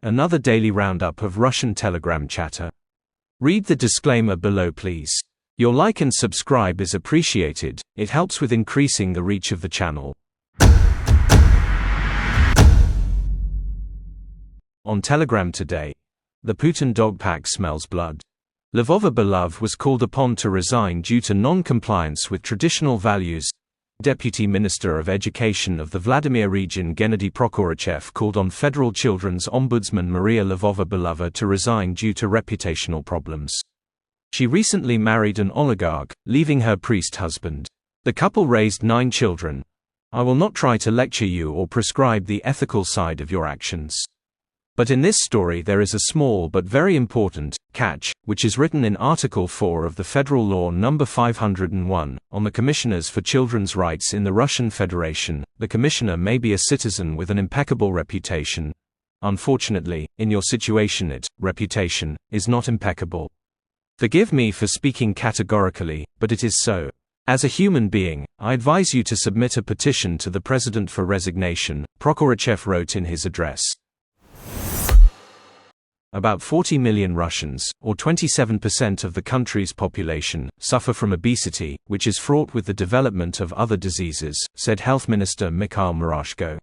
Another daily roundup of Russian Telegram chatter. Read the disclaimer below, please. Your like and subscribe is appreciated, it helps with increasing the reach of the channel. On Telegram today. The Putin dog pack smells blood. Lyubova Belova was called upon to resign due to non-compliance with traditional values. Deputy Minister of Education of the Vladimir region Gennady Prokhorachev called on Federal Children's Ombudsman Maria Lyubova Belova to resign due to reputational problems. She recently married an oligarch, leaving her priest husband. The couple raised 9 children. I will not try to lecture you or prescribe the ethical side of your actions. But in this story there is a small but very important catch, which is written in Article 4 of the Federal Law No. 501, on the Commissioners for Children's Rights in the Russian Federation. The commissioner may be a citizen with an impeccable reputation. Unfortunately, in your situation reputation is not impeccable. Forgive me for speaking categorically, but it is so. As a human being, I advise you to submit a petition to the President for resignation, Prokhorachev wrote in his address. About 40 million Russians, or 27% of the country's population, suffer from obesity, which is fraught with the development of other diseases, said Health Minister Mikhail Murashko.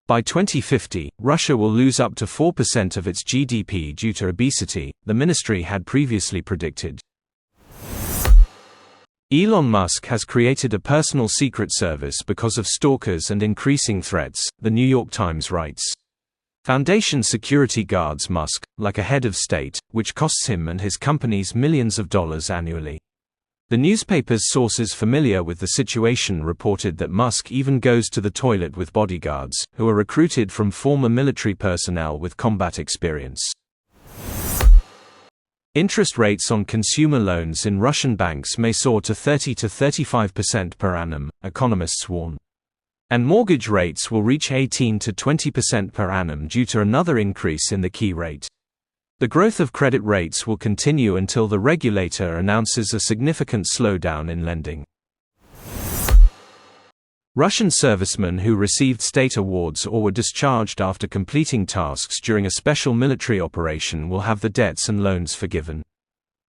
By 2050, Russia will lose up to 4% of its GDP due to obesity, the ministry had previously predicted. Elon Musk has created a personal secret service because of stalkers and increasing threats, the New York Times writes. Foundation security guards Musk, like a head of state, which costs him and his companies millions of dollars annually. The newspaper's sources familiar with the situation reported that Musk even goes to the toilet with bodyguards, who are recruited from former military personnel with combat experience. Interest rates on consumer loans in Russian banks may soar to 30 to 35% per annum, economists warn. And mortgage rates will reach 18 to 20% per annum due to another increase in the key rate. The growth of credit rates will continue until the regulator announces a significant slowdown in lending. Russian servicemen who received state awards or were discharged after completing tasks during a special military operation will have the debts and loans forgiven.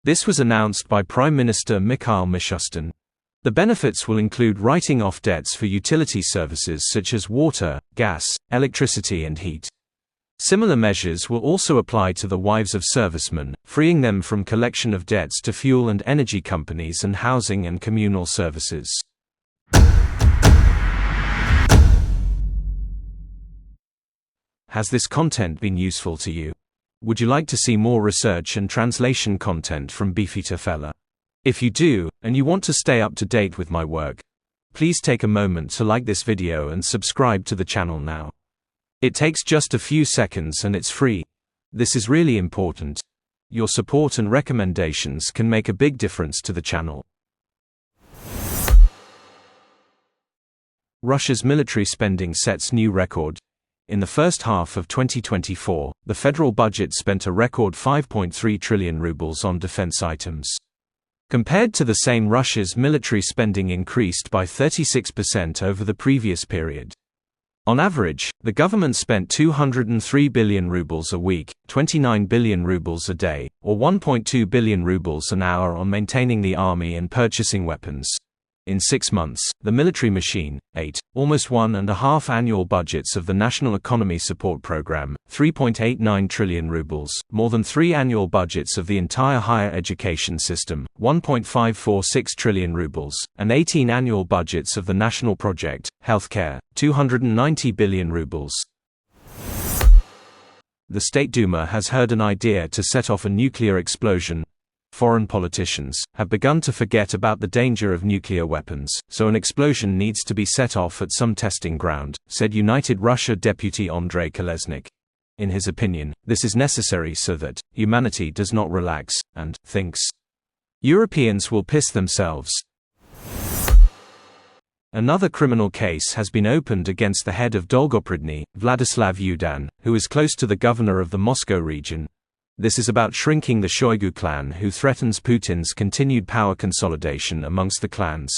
This was announced by Prime Minister Mikhail Mishustin. The benefits will include writing off debts for utility services such as water, gas, electricity and heat. Similar measures will also apply to the wives of servicemen, freeing them from collection of debts to fuel and energy companies and housing and communal services. Has this content been useful to you? Would you like to see more research and translation content from Beefeater Fella? If you do, and you want to stay up to date with my work, please take a moment to like this video and subscribe to the channel now. It takes just a few seconds and it's free. This is really important. Your support and recommendations can make a big difference to the channel. Russia's military spending sets new record. In the first half of 2024, the federal budget spent a record 5.3 trillion rubles on defense items. Compared to the same, Russia's military spending increased by 36% over the previous period. On average, the government spent 203 billion rubles a week, 29 billion rubles a day, or 1.2 billion rubles an hour on maintaining the army and purchasing weapons. In 6 months, the military machine, almost 1.5 annual budgets of the National Economy Support Program, 3.89 trillion rubles, more than 3 annual budgets of the entire higher education system, 1.546 trillion rubles, and 18 annual budgets of the national project, healthcare, 290 billion rubles. The State Duma has heard an idea to set off a nuclear explosion. Foreign politicians have begun to forget about the danger of nuclear weapons, so an explosion needs to be set off at some testing ground, said United Russia Deputy Andrei Kolesnik. In his opinion, this is necessary so that humanity does not relax and thinks. Europeans will piss themselves. Another criminal case has been opened against the head of Dolgopridny, Vladislav Yudan, who is close to the governor of the Moscow region. This is about shrinking the Shoigu clan, who threatens Putin's continued power consolidation amongst the clans.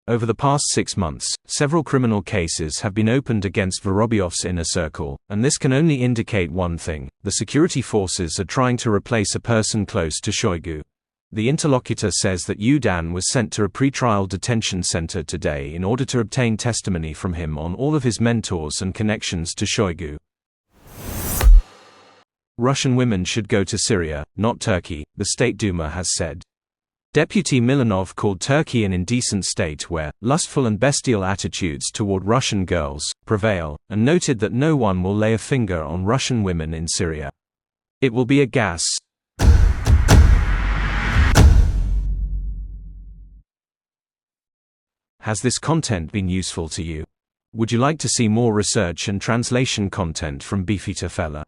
Over the past 6 months, several criminal cases have been opened against Vorobyov's inner circle, and this can only indicate one thing: the security forces are trying to replace a person close to Shoigu. The interlocutor says that Yudan was sent to a pretrial detention center today in order to obtain testimony from him on all of his mentors and connections to Shoigu. Russian women should go to Syria, not Turkey, the State Duma has said. Deputy Milanov called Turkey an indecent state where lustful and bestial attitudes toward Russian girls prevail, and noted that no one will lay a finger on Russian women in Syria. It will be a gas. Has this content been useful to you? Would you like to see more research and translation content from Beefeater Fella?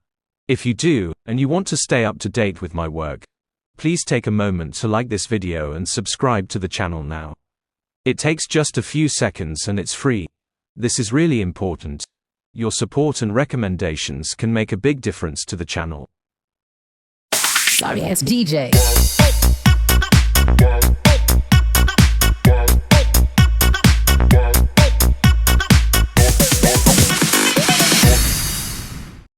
If you do, and you want to stay up to date with my work, please take a moment to like this video and subscribe to the channel now. It takes just a few seconds and it's free. This is really important. Your support and recommendations can make a big difference to the channel. Sorry, it's DJ.